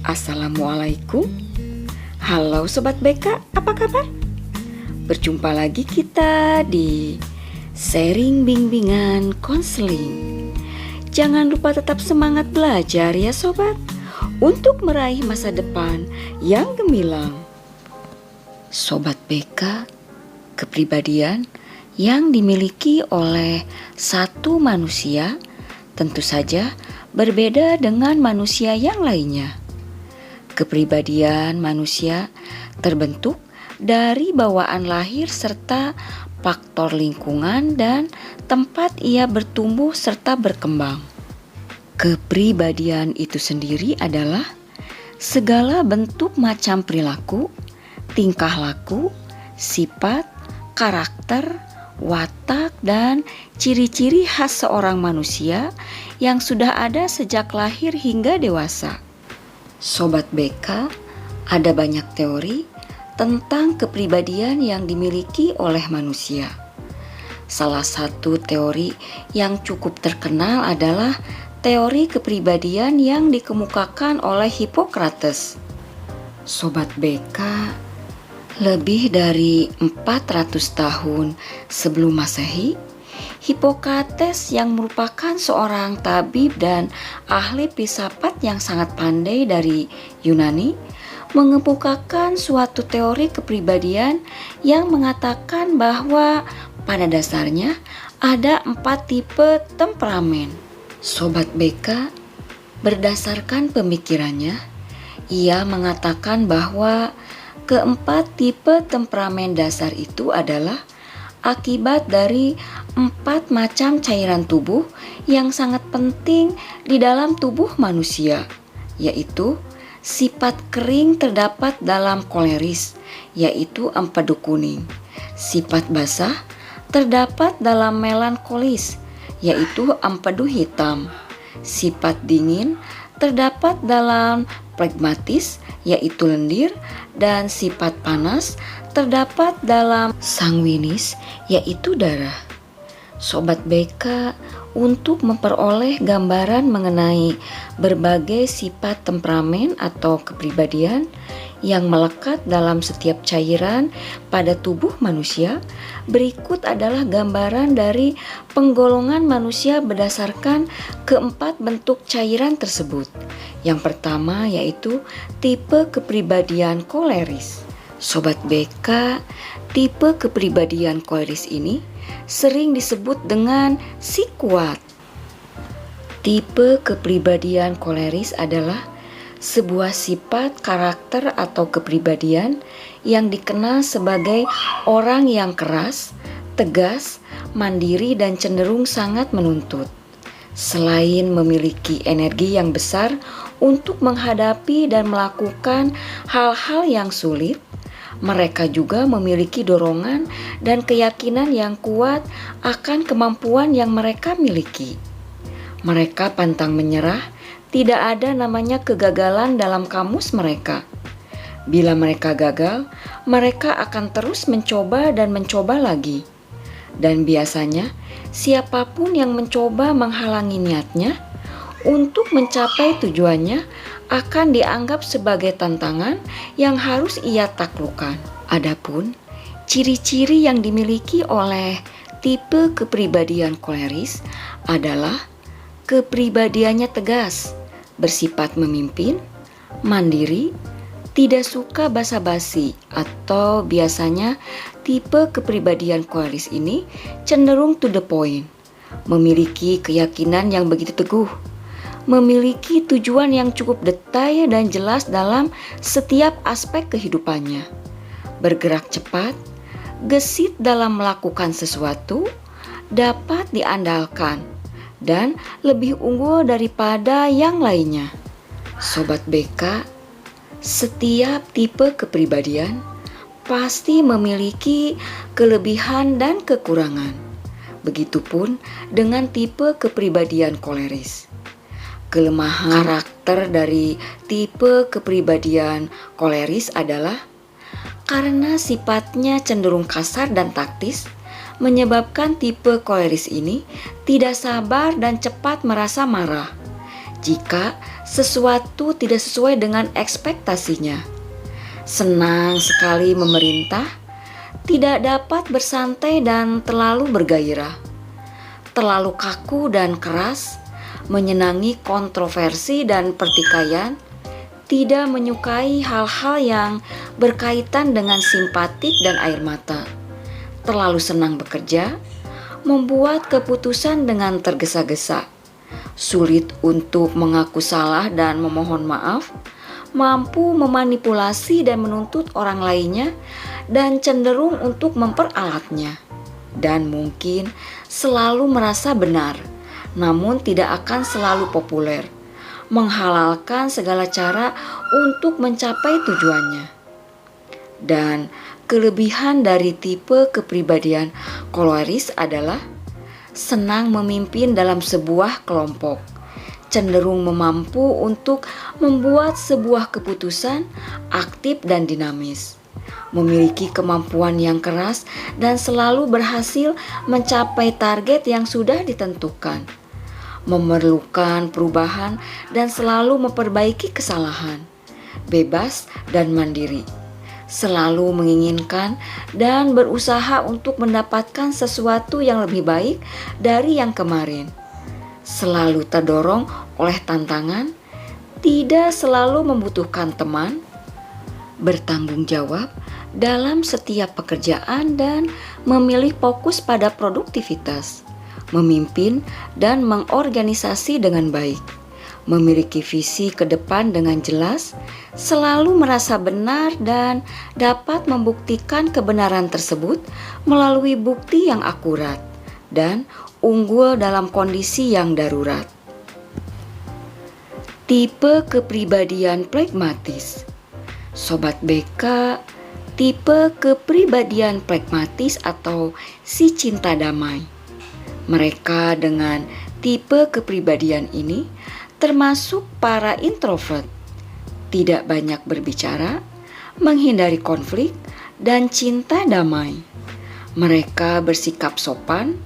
Assalamualaikum. Halo Sobat BK, apa kabar? Berjumpa lagi kita di sharing bimbingan konseling. Jangan lupa tetap semangat belajar ya sobat, untuk meraih masa depan yang gemilang. Sobat BK, kepribadian yang dimiliki oleh satu manusia tentu saja berbeda dengan manusia yang lainnya. Kepribadian manusia terbentuk dari bawaan lahir serta faktor lingkungan dan tempat ia bertumbuh serta berkembang. Kepribadian itu sendiri adalah segala bentuk macam perilaku, tingkah laku, sifat, karakter, watak, dan ciri-ciri khas seorang manusia yang sudah ada sejak lahir hingga dewasa. Sobat BK, ada banyak teori tentang kepribadian yang dimiliki oleh manusia. Salah satu teori yang cukup terkenal adalah teori kepribadian yang dikemukakan oleh Hippocrates. Sobat BK, lebih dari 400 tahun sebelum Masehi, Hippocrates yang merupakan seorang tabib dan ahli filsafat yang sangat pandai dari Yunani mengemukakan suatu teori kepribadian yang mengatakan bahwa pada dasarnya ada 4 tipe temperamen. Sobat BK, berdasarkan pemikirannya, ia mengatakan bahwa keempat tipe temperamen dasar itu adalah akibat dari 4 macam cairan tubuh yang sangat penting di dalam tubuh manusia, yaitu sifat kering terdapat dalam koleris, yaitu empedu kuning. Sifat basah terdapat dalam melankolis, yaitu empedu hitam. Sifat dingin terdapat dalam pragmatis, yaitu lendir, dan sifat panas terdapat dalam sanguinis, yaitu darah. Sobat BK, untuk memperoleh gambaran mengenai berbagai sifat temperamen atau kepribadian yang melekat dalam setiap cairan pada tubuh manusia, berikut adalah gambaran dari penggolongan manusia berdasarkan keempat bentuk cairan tersebut. Yang pertama yaitu tipe kepribadian koleris. Sobat BK, tipe kepribadian koleris ini sering disebut dengan si kuat. Tipe kepribadian koleris adalah sebuah sifat karakter atau kepribadian yang dikenal sebagai orang yang keras, tegas, mandiri, dan cenderung sangat menuntut. Selain memiliki energi yang besar untuk menghadapi dan melakukan hal-hal yang sulit, mereka juga memiliki dorongan dan keyakinan yang kuat akan kemampuan yang mereka miliki. Mereka pantang menyerah, tidak ada namanya kegagalan dalam kamus mereka. Bila mereka gagal, mereka akan terus mencoba dan mencoba lagi. Dan biasanya, siapapun yang mencoba menghalangi niatnya untuk mencapai tujuannya akan dianggap sebagai tantangan yang harus ia taklukkan. Adapun ciri-ciri yang dimiliki oleh tipe kepribadian koleris adalah kepribadiannya tegas, bersifat memimpin, mandiri, tidak suka basa-basi, atau biasanya tipe kepribadian koleris ini cenderung to the point, memiliki keyakinan yang begitu teguh, memiliki tujuan yang cukup detail dan jelas dalam setiap aspek kehidupannya, bergerak cepat, gesit dalam melakukan sesuatu, dapat diandalkan, dan lebih unggul daripada yang lainnya. Sobat BK, setiap tipe kepribadian pasti memiliki kelebihan dan kekurangan. Begitupun dengan tipe kepribadian koleris. Kelemahan karakter dari tipe kepribadian koleris adalah karena sifatnya cenderung kasar dan taktis, menyebabkan tipe koleris ini tidak sabar dan cepat merasa marah. Jika sesuatu tidak sesuai dengan ekspektasinya. Senang sekali memerintah, tidak dapat bersantai dan terlalu bergairah. Terlalu kaku dan keras, menyenangi kontroversi dan pertikaian, tidak menyukai hal-hal yang berkaitan dengan simpatik dan air mata. Terlalu senang bekerja, membuat keputusan dengan tergesa-gesa, sulit untuk mengaku salah dan memohon maaf, mampu memanipulasi dan menuntut orang lainnya, dan cenderung untuk memperalatnya, dan mungkin selalu merasa benar, namun tidak akan selalu populer, menghalalkan segala cara untuk mencapai tujuannya. Dan kelebihan dari tipe kepribadian koleris adalah senang memimpin dalam sebuah kelompok, cenderung mampu untuk membuat sebuah keputusan, aktif dan dinamis, memiliki kemampuan yang keras dan selalu berhasil mencapai target yang sudah ditentukan, memerlukan perubahan dan selalu memperbaiki kesalahan, bebas dan mandiri, selalu menginginkan dan berusaha untuk mendapatkan sesuatu yang lebih baik dari yang kemarin, selalu terdorong oleh tantangan, tidak selalu membutuhkan teman, bertanggung jawab dalam setiap pekerjaan dan memilih fokus pada produktivitas, memimpin dan mengorganisasi dengan baik, memiliki visi ke depan dengan jelas, selalu merasa benar dan dapat membuktikan kebenaran tersebut melalui bukti yang akurat, dan unggul dalam kondisi yang darurat. Tipe kepribadian pragmatis. Sobat BK, tipe kepribadian pragmatis atau si cinta damai. Mereka dengan tipe kepribadian ini termasuk para introvert, tidak banyak berbicara, menghindari konflik, dan cinta damai. Mereka bersikap sopan,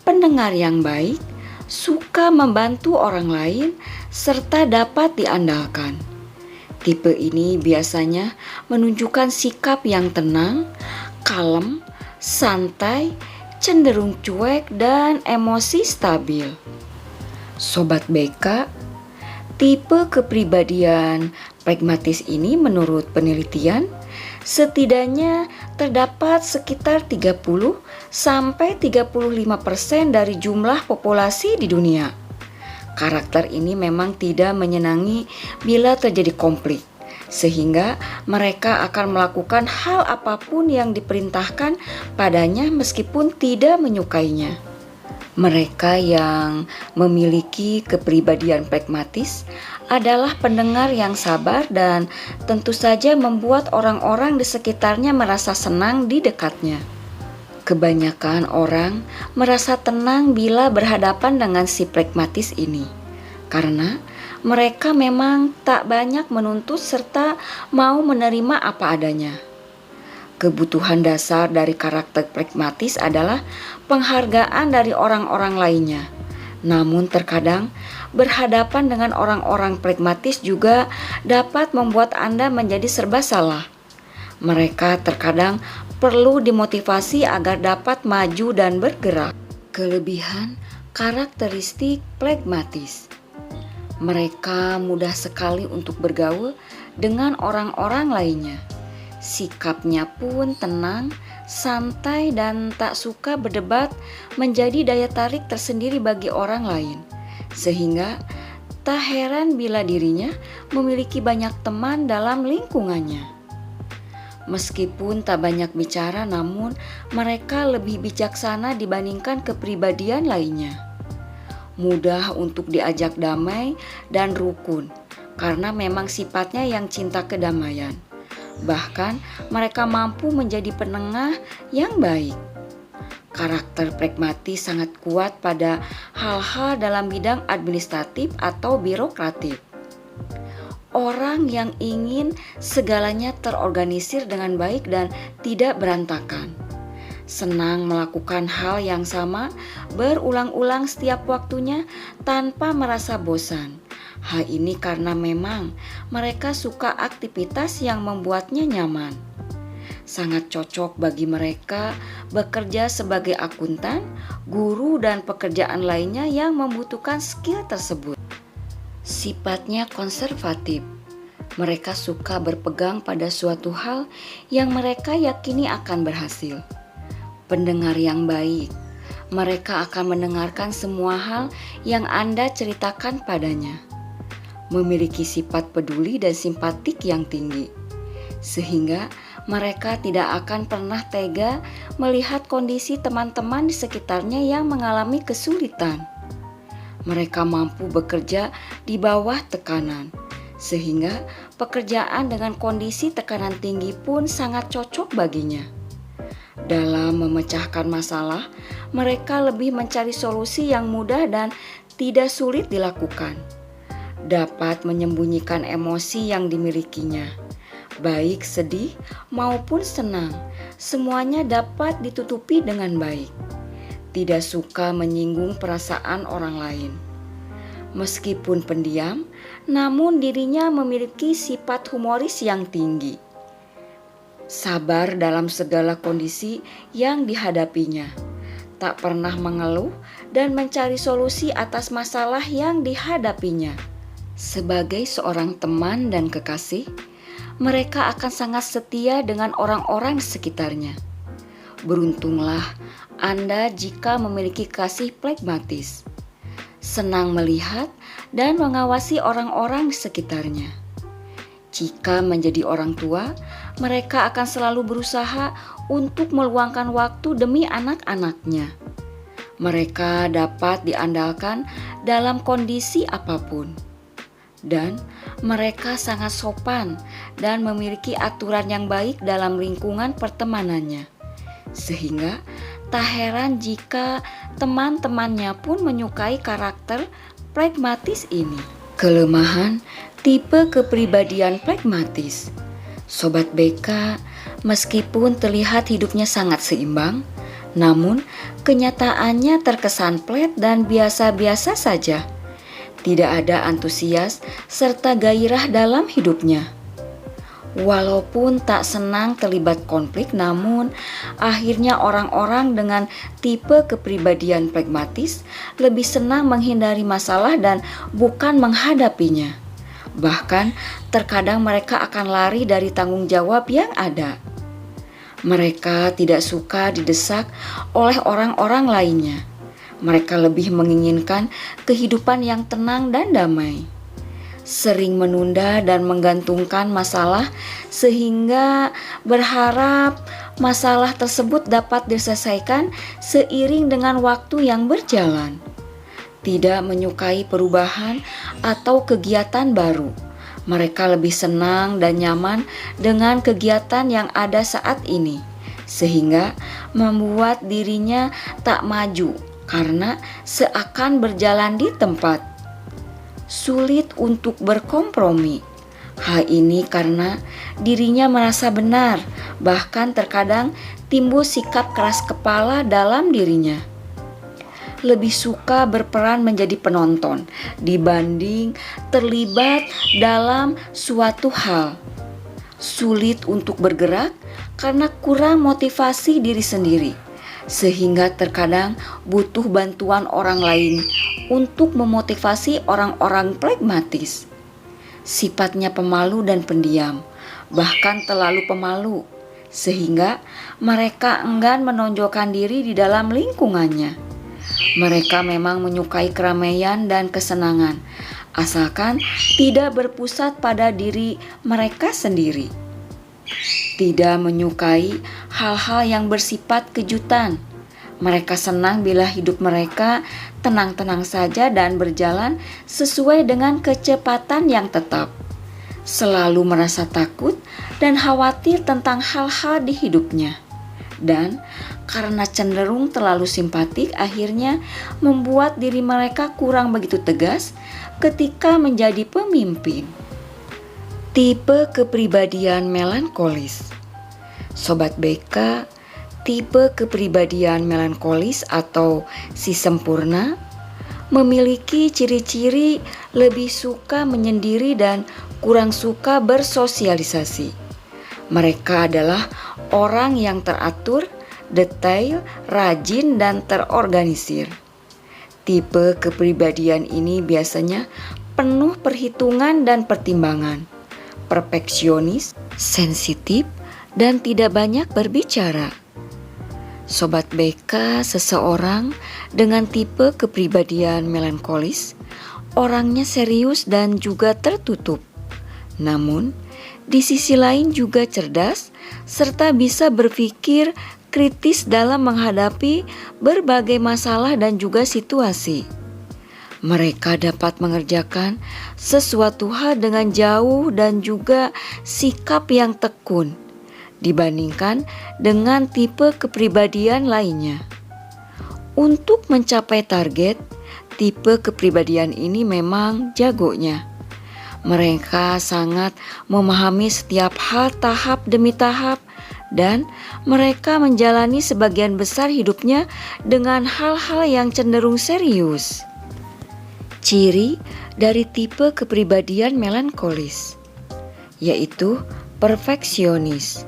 pendengar yang baik, suka membantu orang lain, serta dapat diandalkan. Tipe ini biasanya menunjukkan sikap yang tenang, kalem, santai, cenderung cuek, dan emosi stabil. Sobat BK, tipe kepribadian pragmatis ini menurut penelitian setidaknya terdapat sekitar 30-35% dari jumlah populasi di dunia. Karakter ini memang tidak menyenangi bila terjadi konflik, sehingga mereka akan melakukan hal apapun yang diperintahkan padanya meskipun tidak menyukainya. Mereka yang memiliki kepribadian pragmatis adalah pendengar yang sabar dan tentu saja membuat orang-orang di sekitarnya merasa senang di dekatnya. Kebanyakan orang merasa tenang bila berhadapan dengan si pragmatis ini, karena mereka memang tak banyak menuntut serta mau menerima apa adanya. Kebutuhan dasar dari karakter pragmatis adalah penghargaan dari orang-orang lainnya. Namun terkadang berhadapan dengan orang-orang pragmatis juga dapat membuat Anda menjadi serba salah. Mereka terkadang perlu dimotivasi agar dapat maju dan bergerak. Kelebihan karakteristik pragmatis. Mereka mudah sekali untuk bergaul dengan orang-orang lainnya. Sikapnya pun tenang, santai, dan tak suka berdebat menjadi daya tarik tersendiri bagi orang lain. Sehingga tak heran bila dirinya memiliki banyak teman dalam lingkungannya. Meskipun tak banyak bicara, namun mereka lebih bijaksana dibandingkan kepribadian lainnya. Mudah untuk diajak damai dan rukun, karena memang sifatnya yang cinta kedamaian. Bahkan mereka mampu menjadi penengah yang baik. Karakter pragmatis sangat kuat pada hal-hal dalam bidang administratif atau birokratif. Orang yang ingin segalanya terorganisir dengan baik dan tidak berantakan. Senang melakukan hal yang sama berulang-ulang setiap waktunya tanpa merasa bosan. Hal ini karena memang mereka suka aktivitas yang membuatnya nyaman. Sangat cocok bagi mereka bekerja sebagai akuntan, guru, dan pekerjaan lainnya yang membutuhkan skill tersebut. Sifatnya konservatif. Mereka suka berpegang pada suatu hal yang mereka yakini akan berhasil. Pendengar yang baik. Mereka akan mendengarkan semua hal yang Anda ceritakan padanya. Memiliki sifat peduli dan simpatik yang tinggi, sehingga mereka tidak akan pernah tega melihat kondisi teman-teman di sekitarnya yang mengalami kesulitan. Mereka mampu bekerja di bawah tekanan, sehingga pekerjaan dengan kondisi tekanan tinggi pun sangat cocok baginya. Dalam memecahkan masalah, mereka lebih mencari solusi yang mudah dan tidak sulit dilakukan. Dapat menyembunyikan emosi yang dimilikinya, baik sedih maupun senang, semuanya dapat ditutupi dengan baik. Tidak suka menyinggung perasaan orang lain. Meskipun pendiam, namun dirinya memiliki sifat humoris yang tinggi. Sabar dalam segala kondisi yang dihadapinya, tak pernah mengeluh dan mencari solusi atas masalah yang dihadapinya. Sebagai seorang teman dan kekasih, mereka akan sangat setia dengan orang-orang di sekitarnya. Beruntunglah Anda jika memiliki kasih pragmatis, senang melihat dan mengawasi orang-orang di sekitarnya. Jika menjadi orang tua, mereka akan selalu berusaha untuk meluangkan waktu demi anak-anaknya. Mereka dapat diandalkan dalam kondisi apapun. Dan mereka sangat sopan dan memiliki aturan yang baik dalam lingkungan pertemanannya. Sehingga tak heran jika teman-temannya pun menyukai karakter pragmatis ini. Kelemahan tipe kepribadian pragmatis. Sobat BK, meskipun terlihat hidupnya sangat seimbang, namun kenyataannya terkesan flat dan biasa-biasa saja. Tidak ada antusias serta gairah dalam hidupnya. Walaupun tak senang terlibat konflik, namun akhirnya orang-orang dengan tipe kepribadian pragmatis lebih senang menghindari masalah dan bukan menghadapinya. Bahkan terkadang mereka akan lari dari tanggung jawab yang ada. Mereka tidak suka didesak oleh orang-orang lainnya. Mereka lebih menginginkan kehidupan yang tenang dan damai. Sering menunda dan menggantungkan masalah sehingga berharap masalah tersebut dapat diselesaikan seiring dengan waktu yang berjalan. Tidak menyukai perubahan atau kegiatan baru. Mereka lebih senang dan nyaman dengan kegiatan yang ada saat ini, sehingga membuat dirinya tak maju karena seakan berjalan di tempat. Sulit untuk berkompromi. Hal ini karena dirinya merasa benar, bahkan terkadang timbul sikap keras kepala dalam dirinya. Lebih suka berperan menjadi penonton dibanding terlibat dalam suatu hal. Sulit untuk bergerak karena kurang motivasi diri sendiri, sehingga terkadang butuh bantuan orang lain untuk memotivasi orang-orang pragmatis. Sifatnya pemalu dan pendiam, bahkan terlalu pemalu, sehingga mereka enggan menonjolkan diri di dalam lingkungannya. Mereka memang menyukai keramaian dan kesenangan, asalkan tidak berpusat pada diri mereka sendiri. Tidak menyukai hal-hal yang bersifat kejutan. Mereka senang bila hidup mereka tenang-tenang saja dan berjalan sesuai dengan kecepatan yang tetap. Selalu merasa takut dan khawatir tentang hal-hal di hidupnya. Dan karena cenderung terlalu simpatik, akhirnya membuat diri mereka kurang begitu tegas ketika menjadi pemimpin. Tipe kepribadian melankolis. Sobat BK, tipe kepribadian melankolis atau si sempurna memiliki ciri-ciri lebih suka menyendiri dan kurang suka bersosialisasi. Mereka adalah orang yang teratur, detail, rajin, dan terorganisir. Tipe kepribadian ini biasanya penuh perhitungan dan pertimbangan, perfeksionis, sensitif, dan tidak banyak berbicara. Sobat BK, seseorang dengan tipe kepribadian melankolis, orangnya serius dan juga tertutup. Namun, di sisi lain juga cerdas serta bisa berpikir kritis dalam menghadapi berbagai masalah dan juga situasi. Mereka dapat mengerjakan sesuatu hal dengan jauh dan juga sikap yang tekun dibandingkan dengan tipe kepribadian lainnya. Untuk mencapai target, tipe kepribadian ini memang jagonya. Mereka sangat memahami setiap hal tahap demi tahap dan mereka menjalani sebagian besar hidupnya dengan hal-hal yang cenderung serius. Ciri dari tipe kepribadian melankolis yaitu perfeksionis.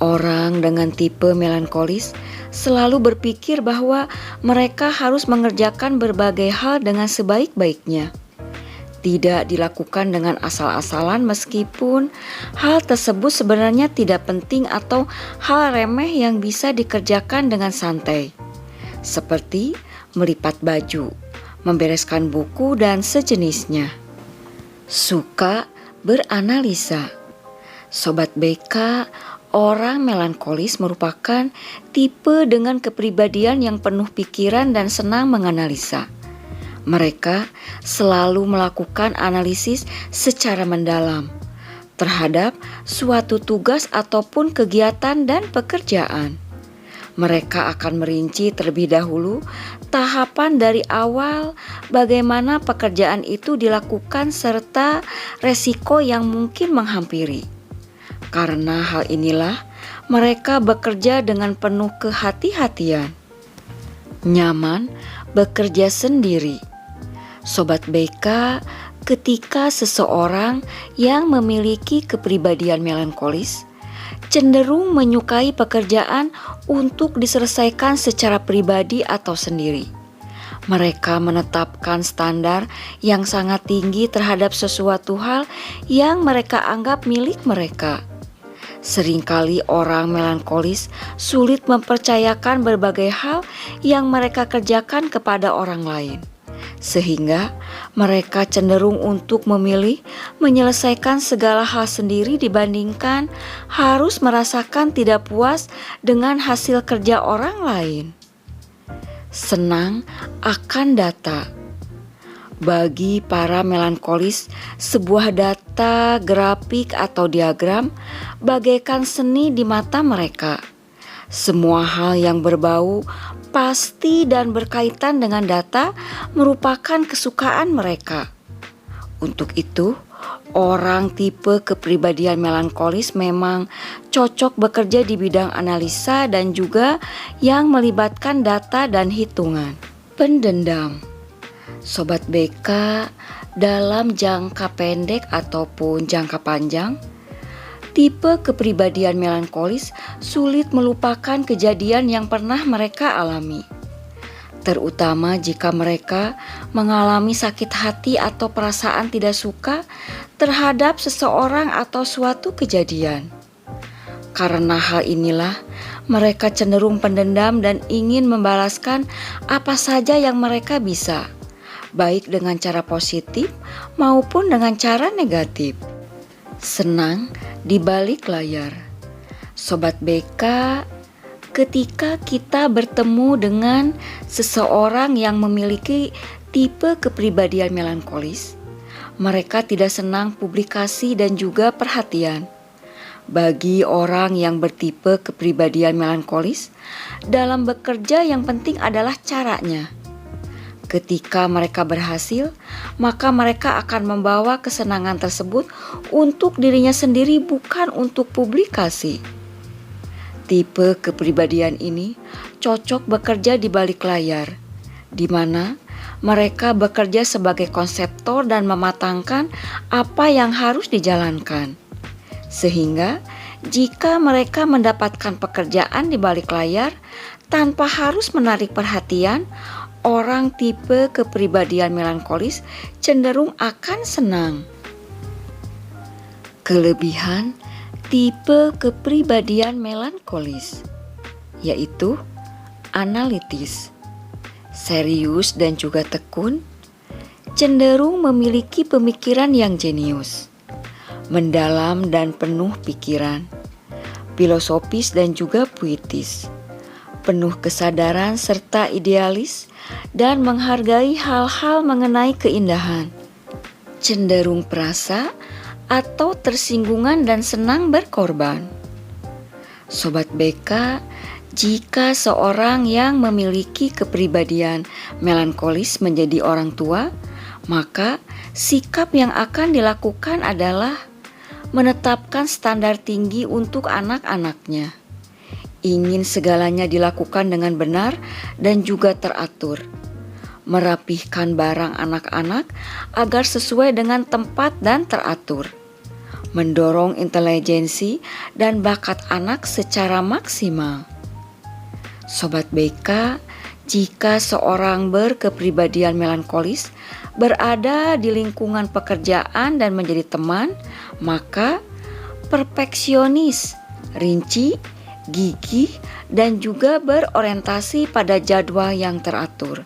Orang dengan tipe melankolis selalu berpikir bahwa mereka harus mengerjakan berbagai hal dengan sebaik-baiknya. Tidak dilakukan dengan asal-asalan meskipun hal tersebut sebenarnya tidak penting atau hal remeh yang bisa dikerjakan dengan santai. Seperti melipat baju, membereskan buku dan sejenisnya. Suka beranalisa. Sobat BK, orang melankolis merupakan tipe dengan kepribadian yang penuh pikiran dan senang menganalisa. Mereka selalu melakukan analisis secara mendalam terhadap suatu tugas ataupun kegiatan dan pekerjaan. Mereka akan merinci terlebih dahulu tahapan dari awal bagaimana pekerjaan itu dilakukan serta resiko yang mungkin menghampiri. Karena hal inilah mereka bekerja dengan penuh kehati-hatian. Nyaman bekerja sendiri. Sobat BK, ketika seseorang yang memiliki kepribadian melankolis cenderung menyukai pekerjaan untuk diselesaikan secara pribadi atau sendiri. Mereka menetapkan standar yang sangat tinggi terhadap sesuatu hal yang mereka anggap milik mereka. Seringkali orang melankolis sulit mempercayakan berbagai hal yang mereka kerjakan kepada orang lain. Sehingga mereka cenderung untuk memilih menyelesaikan segala hal sendiri dibandingkan harus merasakan tidak puas dengan hasil kerja orang lain. Senang akan data. Bagi para melankolis, sebuah data, grafik atau diagram bagaikan seni di mata mereka. Semua hal yang berbau pasti dan berkaitan dengan data merupakan kesukaan mereka. Untuk itu, orang tipe kepribadian melankolis memang cocok bekerja di bidang analisa dan juga yang melibatkan data dan hitungan. Pendendam. Sobat BK, dalam jangka pendek ataupun jangka panjang, tipe kepribadian melankolis sulit melupakan kejadian yang pernah mereka alami. Terutama jika mereka mengalami sakit hati atau perasaan tidak suka terhadap seseorang atau suatu kejadian. Karena hal inilah, mereka cenderung pendendam dan ingin membalaskan apa saja yang mereka bisa, baik dengan cara positif maupun dengan cara negatif. Senang di balik layar. Sobat BK, ketika kita bertemu dengan seseorang yang memiliki tipe kepribadian melankolis, mereka tidak senang publikasi dan juga perhatian. Bagi orang yang bertipe kepribadian melankolis, dalam bekerja yang penting adalah caranya. Ketika mereka berhasil, maka mereka akan membawa kesenangan tersebut untuk dirinya sendiri, bukan untuk publikasi. Tipe kepribadian ini cocok bekerja di balik layar, di mana mereka bekerja sebagai konseptor dan mematangkan apa yang harus dijalankan. Sehingga jika mereka mendapatkan pekerjaan di balik layar tanpa harus menarik perhatian, orang tipe kepribadian melankolis cenderung akan senang. Kelebihan tipe kepribadian melankolis yaitu analitis, serius dan juga tekun, cenderung memiliki pemikiran yang jenius, mendalam dan penuh pikiran, filosofis dan juga puitis, penuh kesadaran serta idealis dan menghargai hal-hal mengenai keindahan, cenderung perasa atau tersinggungan dan senang berkorban. Sobat BK, jika seorang yang memiliki kepribadian melankolis menjadi orang tua, maka sikap yang akan dilakukan adalah menetapkan standar tinggi untuk anak-anaknya. Ingin segalanya dilakukan dengan benar dan juga teratur. Merapihkan barang anak-anak agar sesuai dengan tempat dan teratur. Mendorong intelijensi dan bakat anak secara maksimal. Sobat BK, jika seorang berkepribadian melankolis berada di lingkungan pekerjaan dan menjadi teman, maka perfeksionis, rinci, gigih, dan juga berorientasi pada jadwal yang teratur.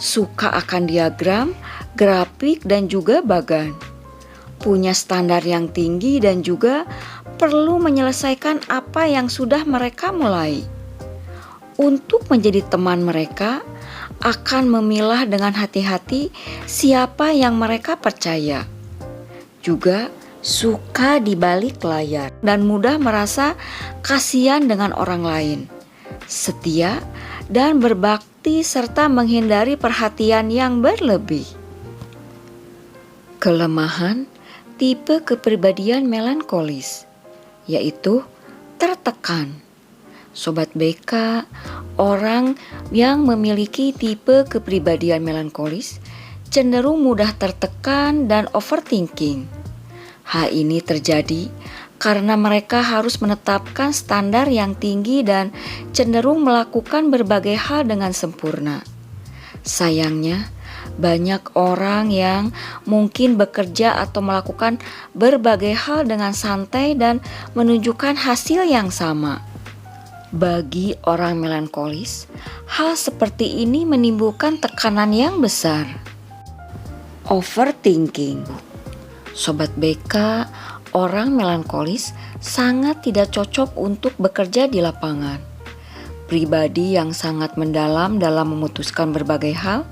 Suka akan diagram, grafik, dan juga bagan. Punya standar yang tinggi dan juga perlu menyelesaikan apa yang sudah mereka mulai. Untuk menjadi teman mereka, akan memilah dengan hati-hati siapa yang mereka percaya. Juga suka di balik layar dan mudah merasa kasihan dengan orang lain. Setia dan berbakti serta menghindari perhatian yang berlebih. Kelemahan tipe kepribadian melankolis yaitu tertekan. Sobat BK, orang yang memiliki tipe kepribadian melankolis cenderung mudah tertekan dan overthinking. Hal ini terjadi karena mereka harus menetapkan standar yang tinggi dan cenderung melakukan berbagai hal dengan sempurna. Sayangnya, banyak orang yang mungkin bekerja atau melakukan berbagai hal dengan santai dan menunjukkan hasil yang sama. Bagi orang melankolis, hal seperti ini menimbulkan tekanan yang besar. Overthinking. Sobat BK, orang melankolis sangat tidak cocok untuk bekerja di lapangan. Pribadi yang sangat mendalam dalam memutuskan berbagai hal,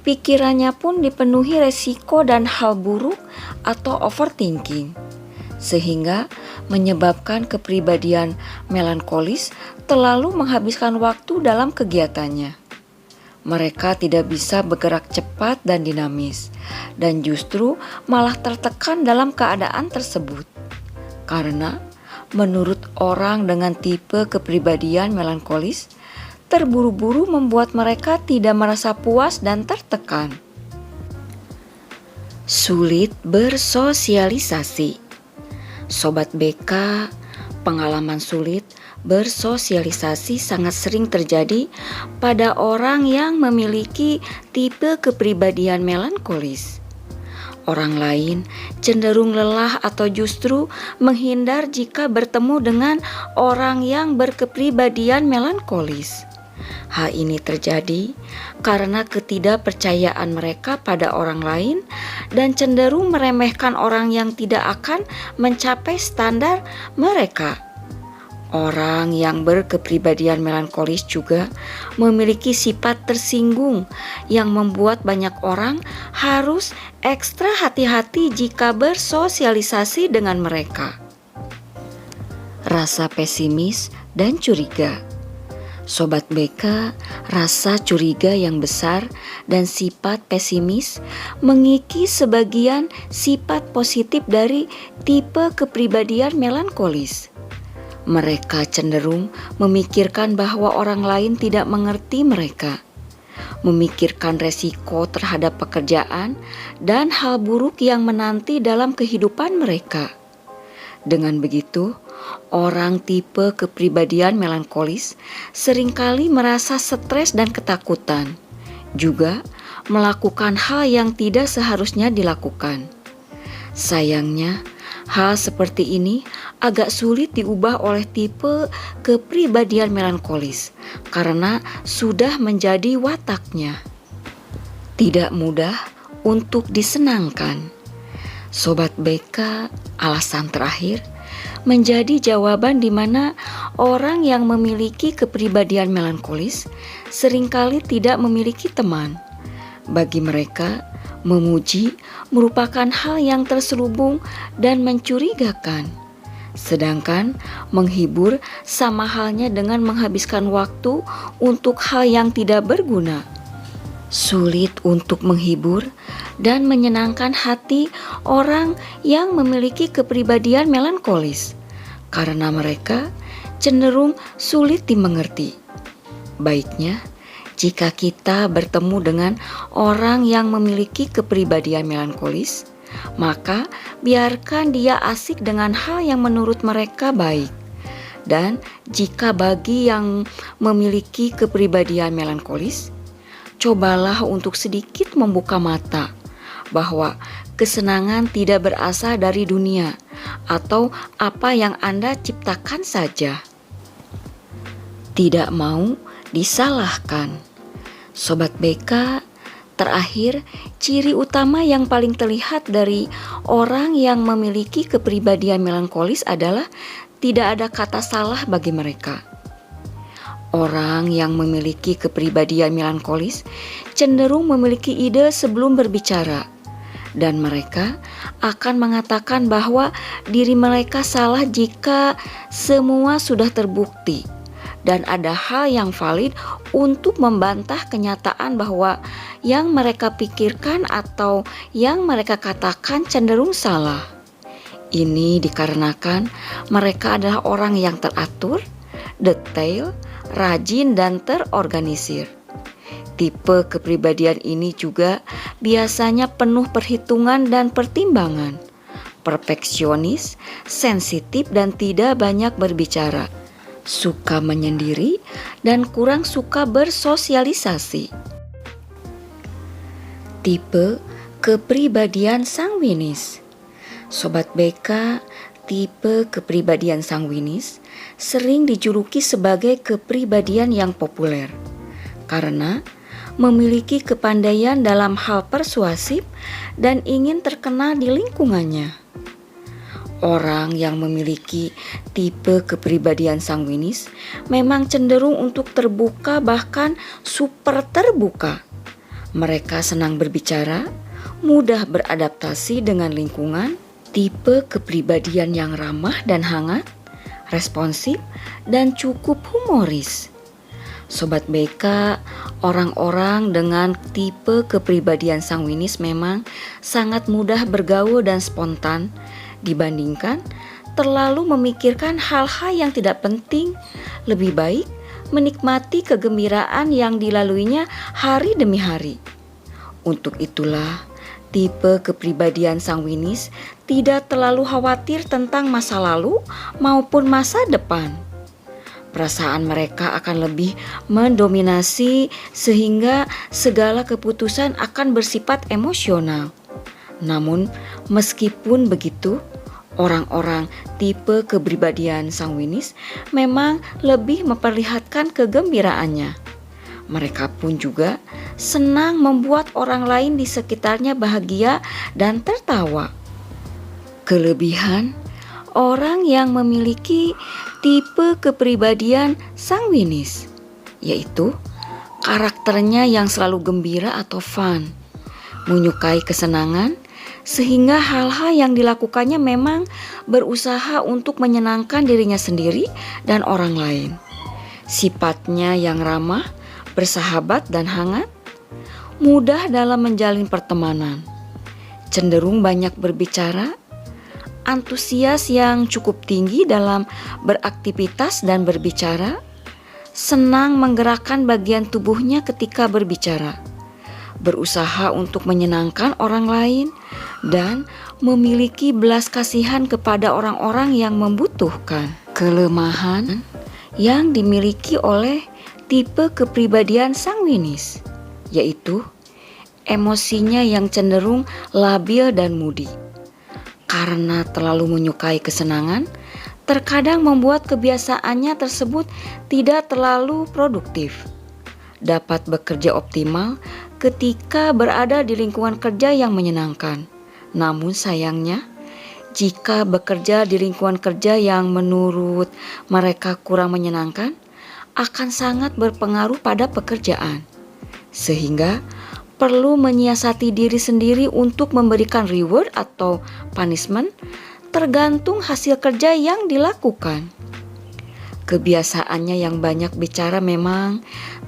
pikirannya pun dipenuhi resiko dan hal buruk atau overthinking. Sehingga menyebabkan kepribadian melankolis terlalu menghabiskan waktu dalam kegiatannya. Mereka tidak bisa bergerak cepat dan dinamis, dan justru malah tertekan dalam keadaan tersebut. Karena menurut orang dengan tipe kepribadian melankolis, terburu-buru membuat mereka tidak merasa puas dan tertekan. Sulit bersosialisasi. Sobat BK, pengalaman sulit bersosialisasi sangat sering terjadi pada orang yang memiliki tipe kepribadian melankolis. Orang lain cenderung lelah atau justru menghindar jika bertemu dengan orang yang berkepribadian melankolis. Hal ini terjadi karena ketidakpercayaan mereka pada orang lain dan cenderung meremehkan orang yang tidak akan mencapai standar mereka. Orang yang berkepribadian melankolis juga memiliki sifat tersinggung yang membuat banyak orang harus ekstra hati-hati jika bersosialisasi dengan mereka. Rasa pesimis dan curiga. Sobat BK, rasa curiga yang besar dan sifat pesimis mengikis sebagian sifat positif dari tipe kepribadian melankolis. Mereka cenderung memikirkan bahwa orang lain tidak mengerti mereka. memikirkan resiko terhadap pekerjaan dan hal buruk yang menanti dalam kehidupan mereka. Dengan begitu, orang tipe kepribadian melankolis seringkali merasa stres dan ketakutan, juga melakukan hal yang tidak seharusnya dilakukan. Sayangnya, hal seperti ini agak sulit diubah oleh tipe kepribadian melankolis karena sudah menjadi wataknya. Tidak mudah untuk disenangkan. Sobat BK, alasan terakhir menjadi jawaban di mana orang yang memiliki kepribadian melankolis seringkali tidak memiliki teman. Bagi mereka, memuji merupakan hal yang terselubung dan mencurigakan. Sedangkan menghibur sama halnya dengan menghabiskan waktu untuk hal yang tidak berguna. Sulit untuk menghibur dan menyenangkan hati orang yang memiliki kepribadian melankolis karena mereka cenderung sulit dimengerti. Baiknya, jika kita bertemu dengan orang yang memiliki kepribadian melankolis, maka biarkan dia asik dengan hal yang menurut mereka baik. Dan jika bagi yang memiliki kepribadian melankolis, cobalah untuk sedikit membuka mata bahwa kesenangan tidak berasal dari dunia atau apa yang Anda ciptakan saja. Tidak mau disalahkan. Sobat BK, terakhir, ciri utama yang paling terlihat dari orang yang memiliki kepribadian melankolis adalah tidak ada kata salah bagi mereka. Orang yang memiliki kepribadian melankolis cenderung memiliki ide sebelum berbicara, dan mereka akan mengatakan bahwa diri mereka salah jika semua sudah terbukti. Dan ada hal yang valid untuk membantah kenyataan bahwa yang mereka pikirkan atau yang mereka katakan cenderung salah. Ini dikarenakan mereka adalah orang yang teratur, detail, rajin, dan terorganisir. Tipe kepribadian ini juga biasanya penuh perhitungan dan pertimbangan, perfeksionis, sensitif, dan tidak banyak berbicara. Suka menyendiri dan kurang suka bersosialisasi. Tipe kepribadian sangwinis. Sobat BK, tipe kepribadian sangwinis sering dijuluki sebagai kepribadian yang populer karena memiliki kepandaian dalam hal persuasif dan ingin terkenal di lingkungannya. Orang yang memiliki tipe kepribadian sangwinis memang cenderung untuk terbuka, bahkan super terbuka. Mereka senang berbicara, mudah beradaptasi dengan lingkungan, tipe kepribadian yang ramah dan hangat, responsif, dan cukup humoris. Sobat BK, orang-orang dengan tipe kepribadian sangwinis memang sangat mudah bergaul dan spontan dibandingkan terlalu memikirkan hal-hal yang tidak penting. Lebih baik menikmati kegembiraan yang dilaluinya hari demi hari. Untuk itulah tipe kepribadian sangwinis tidak terlalu khawatir tentang masa lalu maupun masa depan. Perasaan mereka akan lebih mendominasi sehingga segala keputusan akan bersifat emosional. Namun meskipun begitu, orang-orang tipe kepribadian sangwinis memang lebih memperlihatkan kegembiraannya. Mereka pun juga senang membuat orang lain di sekitarnya bahagia dan tertawa. Kelebihan orang yang memiliki tipe kepribadian sangwinis yaitu karakternya yang selalu gembira atau fun, menyukai kesenangan, sehingga hal-hal yang dilakukannya memang berusaha untuk menyenangkan dirinya sendiri dan orang lain. Sifatnya yang ramah, bersahabat, dan hangat, mudah dalam menjalin pertemanan, cenderung banyak berbicara, antusias yang cukup tinggi dalam beraktivitas dan berbicara, senang menggerakkan bagian tubuhnya ketika berbicara, berusaha untuk menyenangkan orang lain, dan memiliki belas kasihan kepada orang-orang yang membutuhkan. Kelemahan yang dimiliki oleh tipe kepribadian sanguinis, yaitu emosinya yang cenderung labil dan moody. Karena terlalu menyukai kesenangan, terkadang membuat kebiasaannya tersebut tidak terlalu produktif. Dapat bekerja optimal ketika berada di lingkungan kerja yang menyenangkan. Namun sayangnya, jika bekerja di lingkungan kerja yang menurut mereka kurang menyenangkan, akan sangat berpengaruh pada pekerjaan. Sehingga perlu menyiasati diri sendiri untuk memberikan reward atau punishment tergantung hasil kerja yang dilakukan. Kebiasaannya yang banyak bicara memang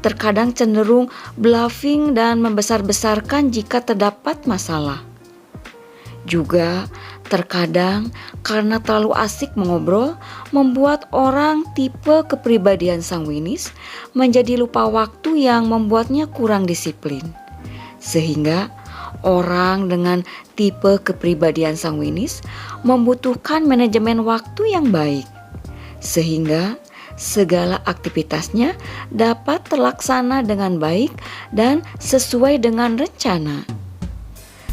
terkadang cenderung bluffing dan membesar-besarkan jika terdapat masalah. Juga terkadang karena terlalu asik mengobrol, membuat orang tipe kepribadian sanguinis menjadi lupa waktu yang membuatnya kurang disiplin. Sehingga orang dengan tipe kepribadian sanguinis membutuhkan manajemen waktu yang baik, sehingga segala aktivitasnya dapat terlaksana dengan baik dan sesuai dengan rencana.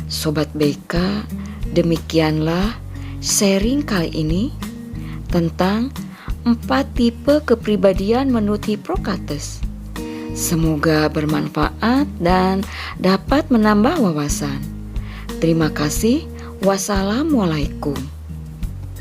Sobat BK, demikianlah sharing kali ini tentang 4 tipe kepribadian menurut Hippocrates. Semoga bermanfaat dan dapat menambah wawasan. Terima kasih. Wassalamualaikum.